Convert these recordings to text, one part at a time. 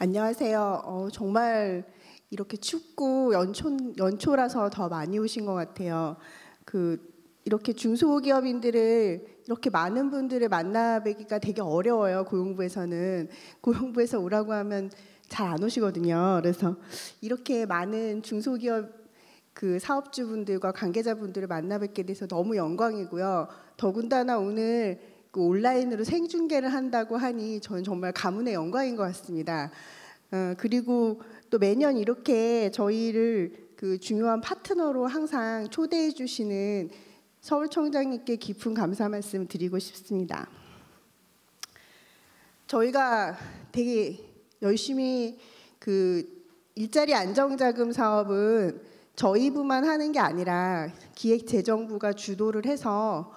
안녕하세요. 정말 이렇게 춥고 연초라서 더 많이 오신 것 같아요. 이렇게 중소기업인들을 이렇게 많은 분들을 만나뵙기가 되게 어려워요. 고용부에서는. 고용부에서 오라고 하면 잘 안 오시거든요. 그래서 이렇게 많은 중소기업 사업주분들과 관계자분들을 만나뵙게 돼서 너무 영광이고요. 더군다나 오늘 온라인으로 생중계를 한다고 하니 저는 정말 가문의 영광인 것 같습니다. 그리고 또 매년 이렇게 저희를 중요한 파트너로 항상 초대해 주시는 서울청장님께 깊은 감사 말씀 드리고 싶습니다. 저희가 되게 열심히 일자리 안정자금 사업은 저희부만 하는 게 아니라 기획재정부가 주도를 해서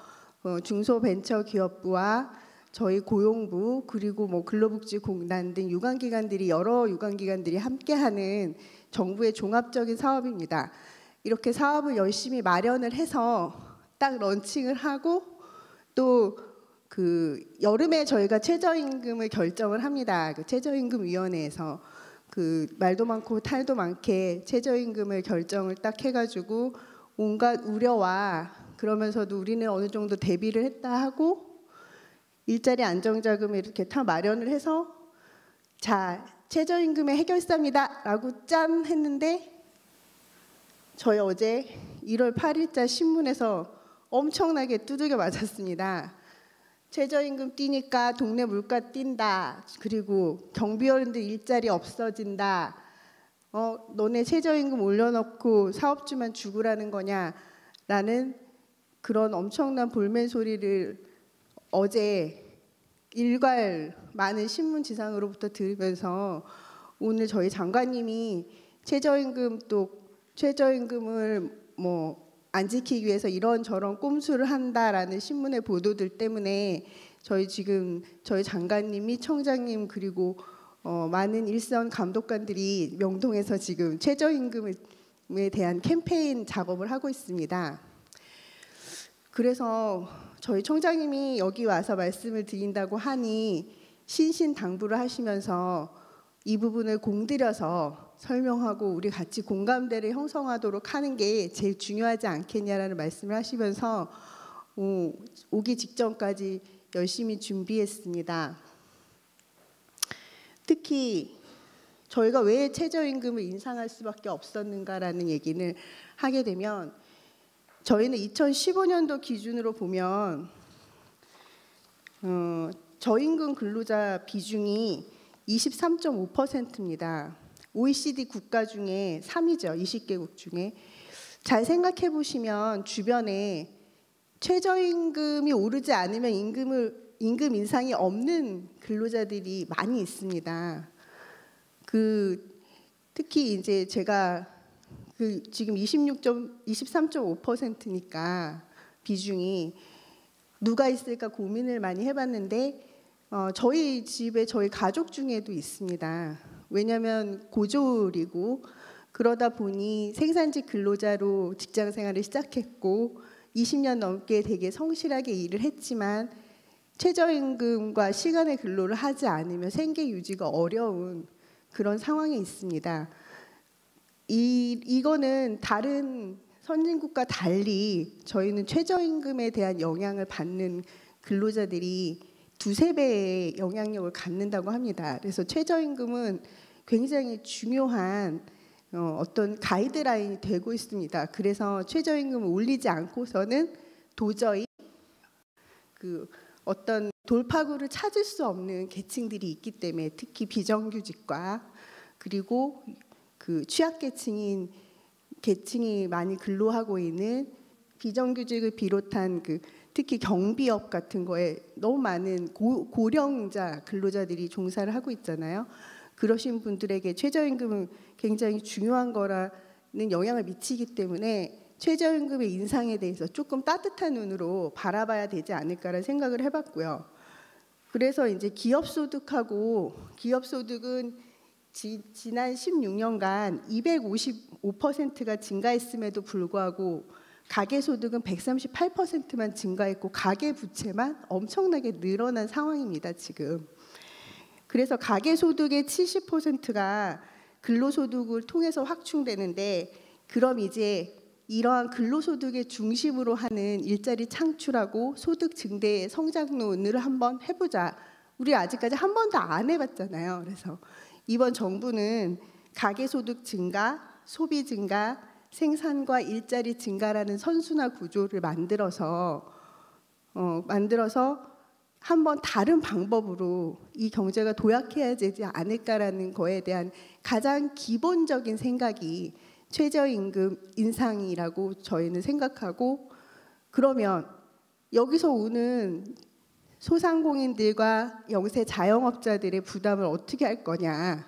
중소벤처기업부와 저희 고용부 그리고 근로복지공단 등 유관기관들이 여러 유관기관들이 함께하는 정부의 종합적인 사업입니다. 이렇게 사업을 열심히 마련을 해서 딱 런칭을 하고 또 여름에 저희가 최저임금을 결정을 합니다. 최저임금위원회에서 말도 많고 탈도 많게 최저임금을 결정을 딱 해가지고 온갖 우려와 그러면서도 우리는 어느 정도 대비를 했다 하고 일자리 안정자금을 이렇게 다 마련을 해서 자 최저임금의 해결사입니다 라고 짠 했는데 저희 어제 1월 8일자 신문에서 엄청나게 두들겨 맞았습니다. 최저임금 뛰니까 동네 물가 뛴다. 그리고 경비원들 일자리 없어진다. 너네 최저임금 올려놓고 사업주만 죽으라는 거냐라는 그런 엄청난 볼멘 소리를 어제 일괄 많은 신문 지상으로부터 들으면서 오늘 저희 장관님이 최저임금을 안 지키기 위해서 이런저런 꼼수를 한다라는 신문의 보도들 때문에 저희 장관님이 청장님 그리고 많은 일선 감독관들이 명동에서 지금 최저임금에 대한 캠페인 작업을 하고 있습니다. 그래서 저희 청장님이 여기 와서 말씀을 드린다고 하니 신신당부를 하시면서 이 부분을 공들여서 설명하고 우리 같이 공감대를 형성하도록 하는 게 제일 중요하지 않겠냐라는 말씀을 하시면서 오기 직전까지 열심히 준비했습니다. 특히 저희가 왜 최저임금을 인상할 수밖에 없었는가라는 얘기를 하게 되면 저희는 2015년도 기준으로 보면 저임금 근로자 비중이 23.5%입니다. OECD 국가 중에 3위죠. 20개국 중에. 잘 생각해 보시면 주변에 최저임금이 오르지 않으면 임금 인상이 없는 근로자들이 많이 있습니다. 특히 이제 제가 지금 23.5%니까 비중이 누가 있을까 고민을 많이 해봤는데 저희 집에 저희 가족 중에도 있습니다. 왜냐하면 고졸이고 그러다 보니 생산직 근로자로 직장 생활을 시작했고 20년 넘게 되게 성실하게 일을 했지만 최저임금과 시간의 근로를 하지 않으면 생계 유지가 어려운 그런 상황에 있습니다. 이거는 다른 선진국과 달리 저희는 최저임금에 대한 영향을 받는 근로자들이 두세 배의 영향력을 갖는다고 합니다. 그래서 최저임금은 굉장히 중요한 어떤 가이드라인이 되고 있습니다. 그래서 최저임금을 올리지 않고서는 도저히 어떤 돌파구를 찾을 수 없는 계층들이 있기 때문에 특히 비정규직과 그리고 취약계층이 많이 근로하고 있는 비정규직을 비롯한 특히 경비업 같은 거에 너무 많은 고령자 근로자들이 종사를 하고 있잖아요. 그러신 분들에게 최저임금은 굉장히 중요한 거라는 영향을 미치기 때문에 최저임금의 인상에 대해서 조금 따뜻한 눈으로 바라봐야 되지 않을까라는 생각을 해봤고요. 그래서 이제 기업소득은 지난 16년간 255%가 증가했음에도 불구하고 가계소득은 138%만 증가했고 가계부채만 엄청나게 늘어난 상황입니다. 지금. 그래서 가계소득의 70%가 근로소득을 통해서 확충되는데, 그럼 이제 이러한 근로소득의 중심으로 하는 일자리 창출하고 소득 증대의 성장론을 한번 해보자. 우리 아직까지 한 번도 안 해봤잖아요. 그래서 이번 정부는 가계소득 증가, 소비 증가, 생산과 일자리 증가라는 선순환 구조를 만들어서 한번 다른 방법으로 이 경제가 도약해야 되지 않을까라는 거에 대한 가장 기본적인 생각이 최저임금 인상이라고 저희는 생각하고, 그러면 여기서 오는 소상공인들과 영세 자영업자들의 부담을 어떻게 할 거냐.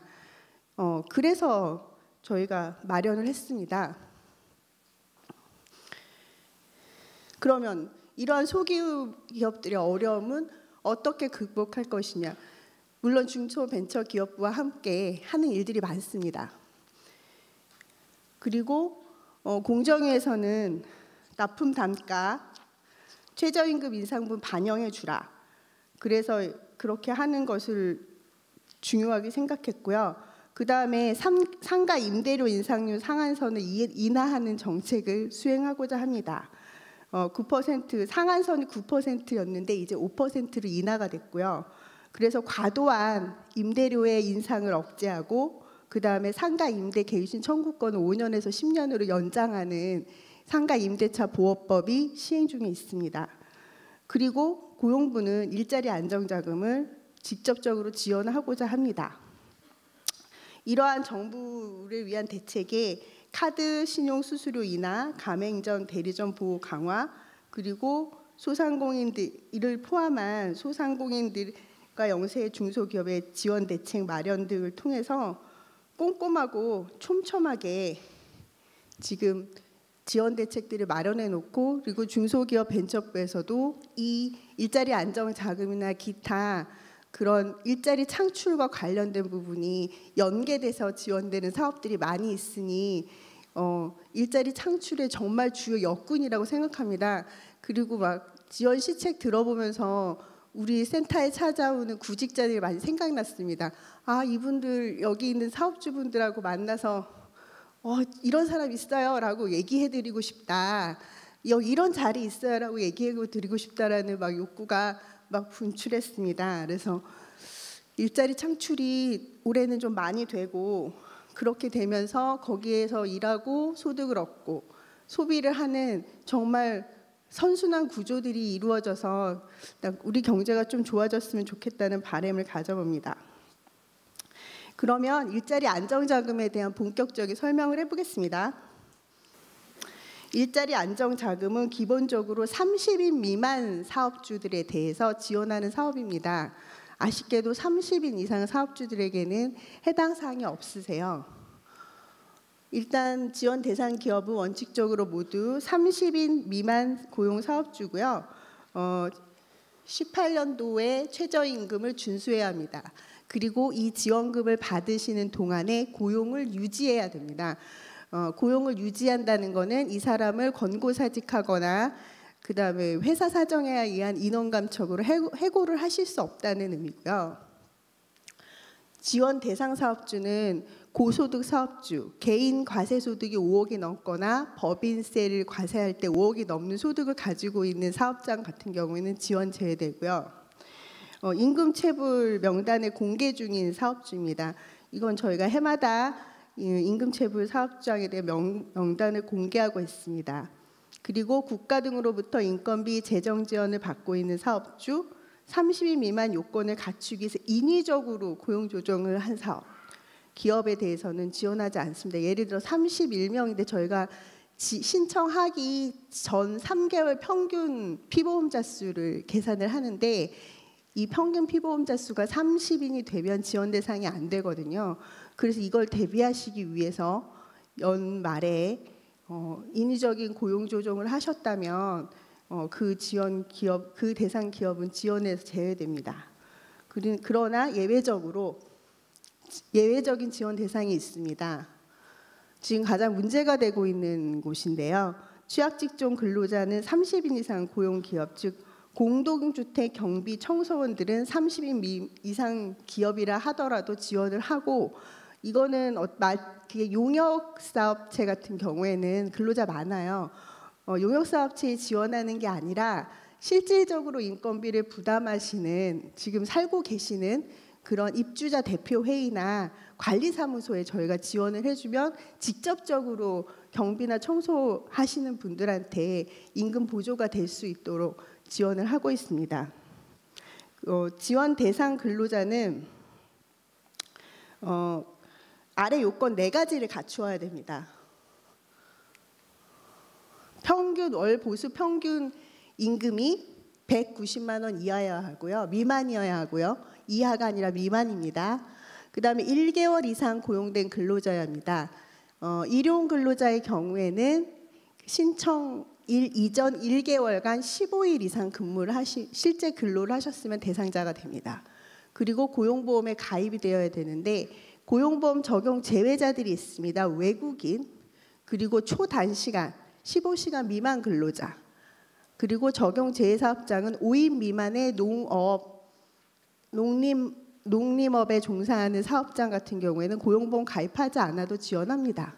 그래서 저희가 마련을 했습니다. 그러면 이러한 소기업들의 어려움은 어떻게 극복할 것이냐. 물론 중소벤처기업부와 함께 하는 일들이 많습니다. 그리고 공정위에서는 납품 단가, 최저임금 인상분 반영해 주라. 그래서 그렇게 하는 것을 중요하게 생각했고요. 그 다음에 상가 임대료 인상률 상한선을 인하하는 정책을 수행하고자 합니다. 9% 상한선이 9%였는데 이제 5%로 인하가 됐고요. 그래서 과도한 임대료의 인상을 억제하고, 그 다음에 상가 임대 갱신 청구권을 5년에서 10년으로 연장하는 상가 임대차 보호법이 시행 중에 있습니다. 그리고 고용부는 일자리 안정자금을 직접적으로 지원하고자 합니다. 이러한 정부를 위한 대책에 카드 신용 수수료 인하, 가맹점, 대리점 보호 강화, 그리고 소상공인들 이를 포함한 소상공인들과 영세 중소기업의 지원 대책 마련 등을 통해서 꼼꼼하고 촘촘하게 지금 지원 대책들을 마련해 놓고, 그리고 중소기업 벤처부에서도 이 일자리 안정 자금이나 기타 그런 일자리 창출과 관련된 부분이 연계돼서 지원되는 사업들이 많이 있으니 일자리 창출의 정말 주요 역군이라고 생각합니다. 그리고 막 지원 시책 들어보면서 우리 센터에 찾아오는 구직자들이 많이 생각났습니다. 아, 이분들 여기 있는 사업주분들하고 만나서 이런 사람 있어요 라고 얘기해드리고 싶다. 여기 이런 자리 있어요 라고 얘기해드리고 싶다라는 막 욕구가 막 분출했습니다. 그래서 일자리 창출이 올해는 좀 많이 되고, 그렇게 되면서 거기에서 일하고 소득을 얻고 소비를 하는 정말 선순환 구조들이 이루어져서 우리 경제가 좀 좋아졌으면 좋겠다는 바람을 가져봅니다. 그러면 일자리 안정자금에 대한 본격적인 설명을 해보겠습니다. 일자리 안정자금은 기본적으로 30인 미만 사업주들에 대해서 지원하는 사업입니다. 아쉽게도 30인 이상 사업주들에게는 해당 사항이 없으세요. 일단 지원 대상 기업은 원칙적으로 모두 30인 미만 고용 사업주고요. 18년도에 최저임금을 준수해야 합니다. 그리고 이 지원금을 받으시는 동안에 고용을 유지해야 됩니다. 고용을 유지한다는 것은 이 사람을 권고사직하거나 그 다음에 회사 사정에 의한 인원 감축으로 해고를 하실 수 없다는 의미고요. 지원 대상 사업주는 고소득 사업주, 개인 과세소득이 5억이 넘거나 법인세를 과세할 때 5억이 넘는 소득을 가지고 있는 사업장 같은 경우에는 지원 제외되고요. 임금체불 명단에 공개 중인 사업주입니다. 이건 저희가 해마다 임금체불 사업장에 대해 명단을 공개하고 있습니다. 그리고 국가 등으로부터 인건비 재정 지원을 받고 있는 사업주, 30인 미만 요건을 갖추기 위해서 인위적으로 고용 조정을 한 사업, 기업에 대해서는 지원하지 않습니다. 예를 들어 31명인데 저희가 신청하기 전 3개월 평균 피보험자 수를 계산을 하는데, 이 평균 피보험자 수가 30인이 되면 지원 대상이 안 되거든요. 그래서 이걸 대비하시기 위해서 연말에 인위적인 고용 조정을 하셨다면 그 지원 기업, 그 대상 기업은 지원에서 제외됩니다. 그러나 예외적인 지원 대상이 있습니다. 지금 가장 문제가 되고 있는 곳인데요. 취약직종 근로자는 30인 이상 고용 기업, 즉 공동주택 경비 청소원들은 30인 이상 기업이라 하더라도 지원을 하고, 이거는 용역사업체 같은 경우에는 근로자 많아요. 용역사업체에 지원하는 게 아니라 실질적으로 인건비를 부담하시는, 지금 살고 계시는 그런 입주자 대표회의나 관리사무소에 저희가 지원을 해주면 직접적으로 경비나 청소하시는 분들한테 임금 보조가 될 수 있도록 지원을 하고 있습니다. 지원 대상 근로자는 아래 요건 4가지를 갖추어야 됩니다. 월 보수 평균 임금이 190만 원 이하여야 하고요. 미만이어야 하고요. 이하가 아니라 미만입니다. 그다음에 1개월 이상 고용된 근로자여야 합니다. 일용 근로자의 경우에는 신청일 이전 1개월간 15일 이상 근무를 실제 근로를 하셨으면 대상자가 됩니다. 그리고 고용보험에 가입이 되어야 되는데 고용보험 적용 제외자들이 있습니다. 외국인, 그리고 초단시간 15시간 미만 근로자, 그리고 적용 제외사업장은 5인 미만의 농림업에 종사하는 사업장 같은 경우에는 고용보험 가입하지 않아도 지원합니다.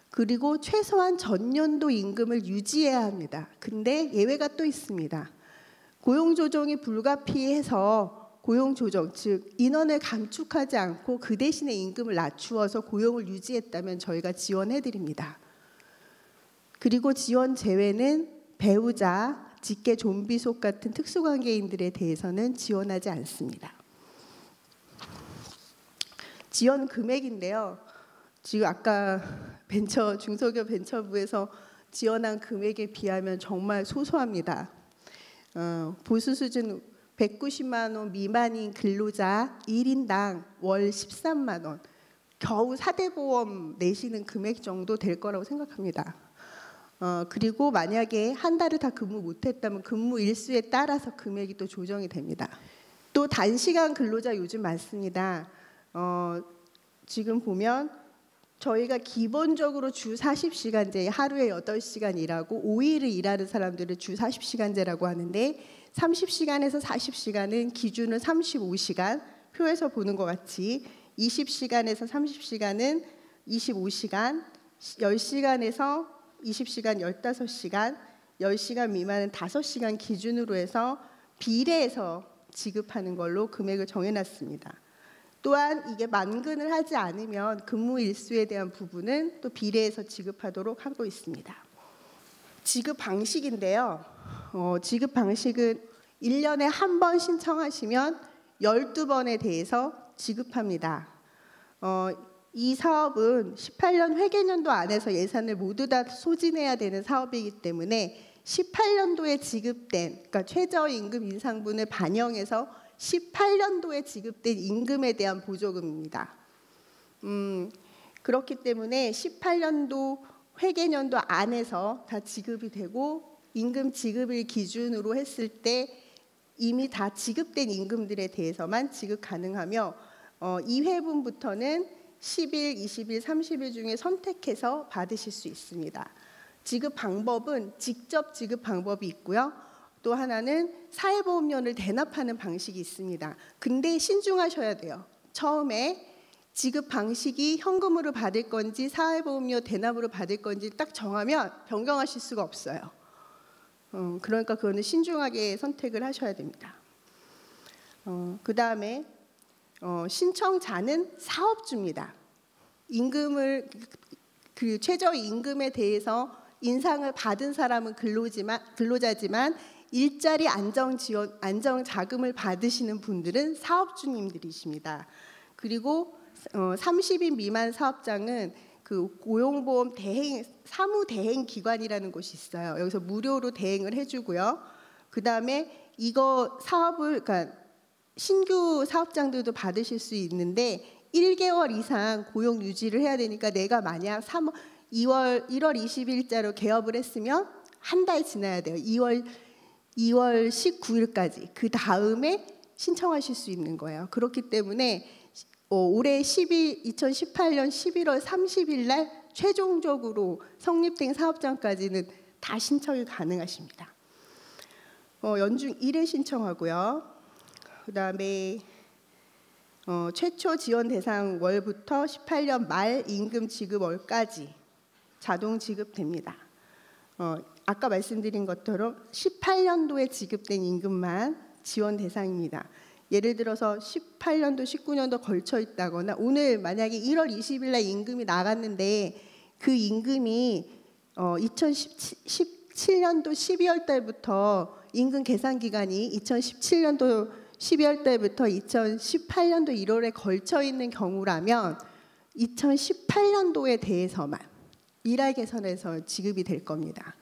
그리고 최소한 전년도 임금을 유지해야 합니다. 근데 예외가 또 있습니다. 고용조정이 불가피해서 고용조정, 즉 인원을 감축하지 않고 그 대신에 임금을 낮추어서 고용을 유지했다면 저희가 지원해드립니다. 그리고 지원 제외는 배우자, 직계 좀비속 같은 특수관계인들에 대해서는 지원하지 않습니다. 지원 금액인데요. 지금 아까 중소기업 벤처부에서 지원한 금액에 비하면 정말 소소합니다. 보수 수준 190만 원 미만인 근로자 1인당 월 13만 원, 겨우 4대 보험 내시는 금액 정도 될 거라고 생각합니다. 그리고 만약에 한 달을 다 근무 못했다면 근무 일수에 따라서 금액이 또 조정이 됩니다. 또 단시간 근로자 요즘 많습니다. 지금 보면 저희가 기본적으로 주 40시간제, 하루에 8시간 일하고 5일을 일하는 사람들을 주 40시간제라고 하는데 30시간에서 40시간은 기준은 35시간, 표에서 보는 것 같이 20시간에서 30시간은 25시간, 10시간에서 20시간 15시간, 10시간 미만은 5시간 기준으로 해서 비례해서 지급하는 걸로 금액을 정해놨습니다. 또한 이게 만근을 하지 않으면 근무 일수에 대한 부분은 또 비례해서 지급하도록 하고 있습니다. 지급 방식인데요. 지급 방식은 1년에 한 번 신청하시면 12번에 대해서 지급합니다. 이 사업은 18년 회계년도 안에서 예산을 모두 다 소진해야 되는 사업이기 때문에 18년도에 지급된, 그러니까 최저임금 인상분을 반영해서 18년도에 지급된 임금에 대한 보조금입니다. 그렇기 때문에 18년도 회계년도 안에서 다 지급이 되고 임금 지급일 기준으로 했을 때 이미 다 지급된 임금들에 대해서만 지급 가능하며 2회분부터는 10일, 20일, 30일 중에 선택해서 받으실 수 있습니다. 지급 방법은 직접 지급 방법이 있고요. 또 하나는 사회보험료를 대납하는 방식이 있습니다. 근데 신중하셔야 돼요. 처음에 지급 방식이 현금으로 받을 건지 사회보험료 대납으로 받을 건지 딱 정하면 변경하실 수가 없어요. 그러니까 그거는 신중하게 선택을 하셔야 됩니다. 그 다음에 신청자는 사업주입니다. 임금을 그 최저임금에 대해서 인상을 받은 사람은 근로자지만 일자리 안정자금을 받으시는 분들은 사업주님들이십니다. 그리고 30인 미만 사업장은 그 고용보험 사무 대행 기관이라는 곳이 있어요. 여기서 무료로 대행을 해주고요. 그 다음에 이거 사업을, 그러니까 신규 사업장들도 받으실 수 있는데 1개월 이상 고용 유지를 해야 되니까 내가 만약 1월 20일자로 개업을 했으면 한 달 지나야 돼요. 2월 19일까지. 그 다음에 신청하실 수 있는 거예요. 그렇기 때문에 올해 2018년 11월 30일 날 최종적으로 성립된 사업장까지는 다 신청이 가능하십니다. 연중 1회 신청하고요. 그다음에 최초 지원 대상 월부터 18년 말 임금 지급 월까지 자동 지급됩니다. 아까 말씀드린 것처럼 18년도에 지급된 임금만 지원 대상입니다. 예를 들어서 18년도, 19년도 걸쳐 있다거나 오늘 만약에 1월 20일 날 임금이 나갔는데 그 임금이 2017년도 12월 달부터 임금 계산 기간이 2017년도 12월 달부터 2018년도 1월에 걸쳐 있는 경우라면 2018년도에 대해서만 일할 개선해서 지급이 될 겁니다.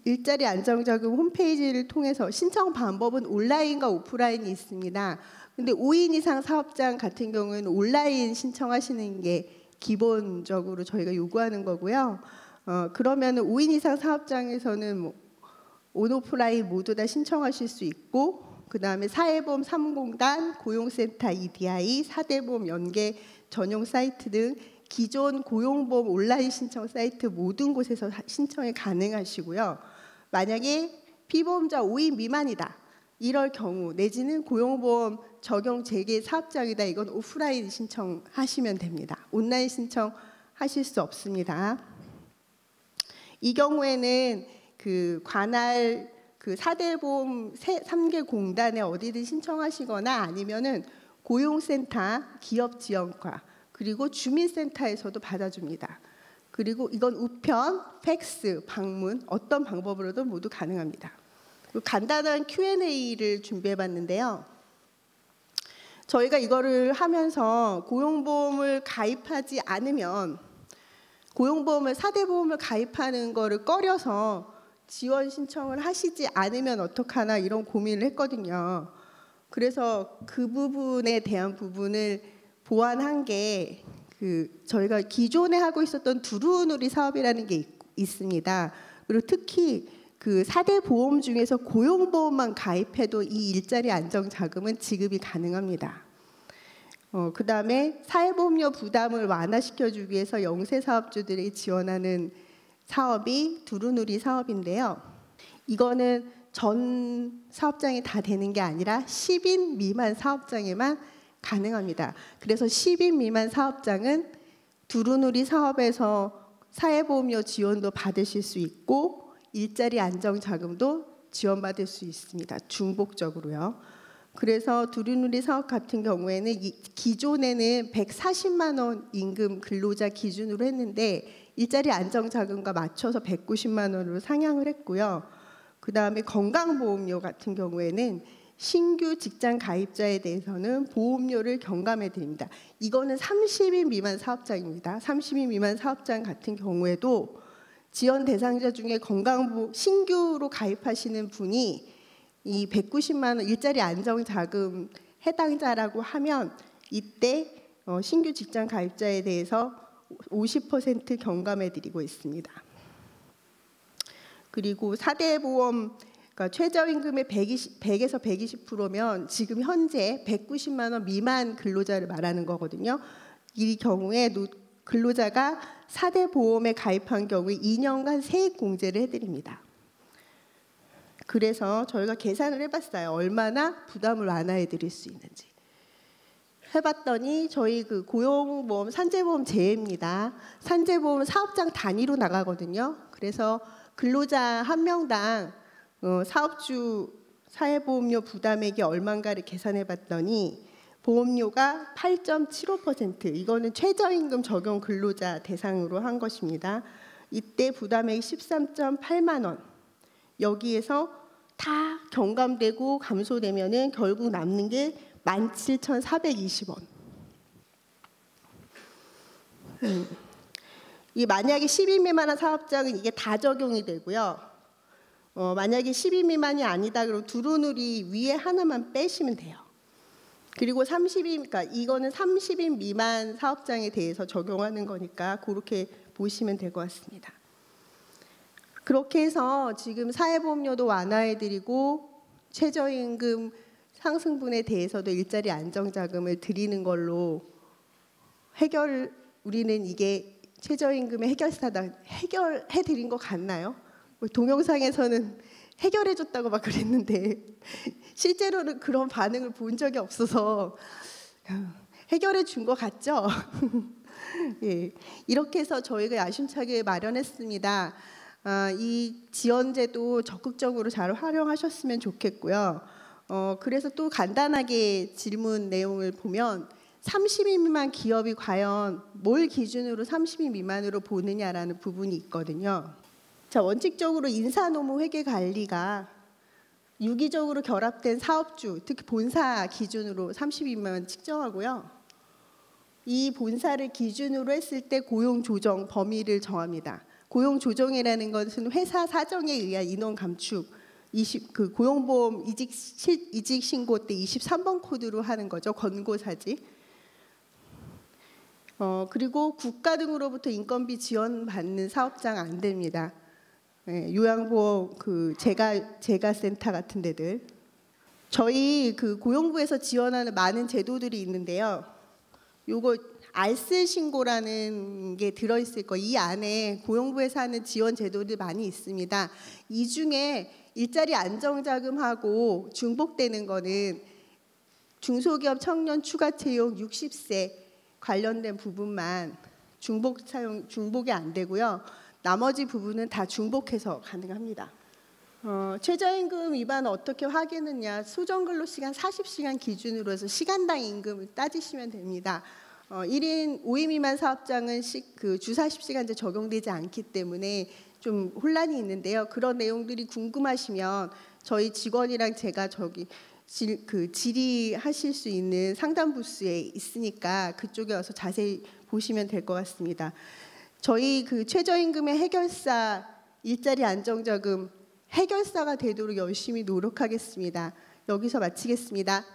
일자리 안정자금 홈페이지를 통해서 신청 방법은 온라인과 오프라인이 있습니다. 근데 5인 이상 사업장 같은 경우에는 온라인 신청하시는 게 기본적으로 저희가 요구하는 거고요. 그러면 5인 이상 사업장에서는 온오프라인 모두 다 신청하실 수 있고, 그 다음에 사회보험 3공단, 고용센터 EDI, 사대보험 연계 전용 사이트 등 기존 고용보험 온라인 신청 사이트 모든 곳에서 신청이 가능하시고요. 만약에 피보험자 5인 미만이다 이럴 경우, 내지는 고용보험 적용 재개 사업장이다, 이건 오프라인 신청하시면 됩니다. 온라인 신청하실 수 없습니다. 이 경우에는 그 관할 그 4대 보험 3개 공단에 어디든 신청하시거나 아니면은 고용센터, 기업지원과 그리고 주민센터에서도 받아줍니다. 그리고 이건 우편, 팩스, 방문 어떤 방법으로도 모두 가능합니다. 간단한 Q&A를 준비해봤는데요. 저희가 이거를 하면서 고용보험을 가입하지 않으면 고용보험을 4대보험을 가입하는 거를 꺼려서 지원 신청을 하시지 않으면 어떡하나 이런 고민을 했거든요. 그래서 그 부분에 대한 부분을 보완한 게 저희가 기존에 하고 있었던 두루누리 사업이라는 게 있습니다. 그리고 특히 그 4대 보험 중에서 고용보험만 가입해도 이 일자리 안정자금은 지급이 가능합니다. 그 다음에 사회보험료 부담을 완화시켜주기 위해서 영세사업주들이 지원하는 사업이 두루누리 사업인데요. 이거는 전 사업장이 다 되는 게 아니라 10인 미만 사업장에만 가능합니다. 그래서 10인 미만 사업장은 두루누리 사업에서 사회보험료 지원도 받으실 수 있고 일자리 안정자금도 지원받을 수 있습니다. 중복적으로요. 그래서 두루누리 사업 같은 경우에는 기존에는 140만 원 임금 근로자 기준으로 했는데 일자리 안정자금과 맞춰서 190만 원으로 상향을 했고요. 그 다음에 건강보험료 같은 경우에는 신규 직장 가입자에 대해서는 보험료를 경감해 드립니다. 이거는 30인 미만 사업장입니다. 30인 미만 사업장 같은 경우에도 지원 대상자 중에 신규로 가입하시는 분이 이 190만 원 일자리 안정자금 해당자라고 하면 이때 신규 직장 가입자에 대해서 50% 경감해 드리고 있습니다. 그리고 4대 보험 그러니까 최저임금의 100에서 120%면 지금 현재 190만 원 미만 근로자를 말하는 거거든요. 이 경우에 근로자가 4대 보험에 가입한 경우에 2년간 세액 공제를 해드립니다. 그래서 저희가 계산을 해봤어요. 얼마나 부담을 완화해 드릴 수 있는지. 해봤더니 저희 그 고용보험, 산재보험 제외입니다. 산재보험 사업장 단위로 나가거든요. 그래서 근로자 한 명당 사업주 사회보험료 부담액이 얼마인가를 계산해봤더니 보험료가 8.75%, 이거는 최저임금 적용 근로자 대상으로 한 것입니다. 이때 부담액이 13.8만 원. 여기에서 다 경감되고 감소되면은 결국 남는 게 17,420원. 이 만약에 10인 미만한 사업장은 이게 다 적용이 되고요. 만약에 10인 미만이 아니다 그러면 두루누리 위에 하나만 빼시면 돼요. 그리고 30인, 그러니까 이거는 30인 미만 사업장에 대해서 적용하는 거니까 그렇게 보시면 될 것 같습니다. 그렇게 해서 지금 사회보험료도 완화해드리고 최저임금 상승분에 대해서도 일자리 안정자금을 드리는 걸로 우리는 이게 최저임금의 해결사다, 해결해드린 것 같나요? 동영상에서는 해결해줬다고 막 그랬는데 실제로는 그런 반응을 본 적이 없어서 해결해 준 것 같죠? 예, 이렇게 해서 저희가 야심차게 마련했습니다. 이 지원제도 적극적으로 잘 활용하셨으면 좋겠고요. 그래서 또 간단하게 질문 내용을 보면 30인 미만 기업이 과연 뭘 기준으로 30인 미만으로 보느냐라는 부분이 있거든요. 자, 원칙적으로 인사노무 회계 관리가 유기적으로 결합된 사업주, 특히 본사 기준으로 30인 미만 측정하고요. 이 본사를 기준으로 했을 때 고용 조정 범위를 정합니다. 고용 조정이라는 것은 회사 사정에 의한 인원 감축, 그 고용보험 이직 신고 때 23번 코드로 하는 거죠. 권고사직. 그리고 국가 등으로부터 인건비 지원받는 사업장 안 됩니다. 예, 요양보험 그 재가센터 같은 데들. 저희 그 고용부에서 지원하는 많은 제도들이 있는데요. 요거 알쓸 신고라는 게 들어있을 거예요. 이 안에 고용부에서 하는 지원 제도들 많이 있습니다. 이 중에 일자리 안정자금하고 중복되는 거는 중소기업 청년 추가 채용 60세 관련된 부분만 중복이 안 되고요. 나머지 부분은 다 중복해서 가능합니다. 최저임금 위반은 어떻게 확인하느냐? 소정근로시간 40시간 기준으로 해서 시간당 임금을 따지시면 됩니다. 1인 5인 미만 사업장은 주 40시간제 적용되지 않기 때문에 좀 혼란이 있는데요. 그런 내용들이 궁금하시면 저희 직원이랑 제가 질의하실 수 있는 상담 부스에 있으니까 그쪽에 와서 자세히 보시면 될 것 같습니다. 저희 그 최저임금의 해결사, 일자리 안정자금 해결사가 되도록 열심히 노력하겠습니다. 여기서 마치겠습니다.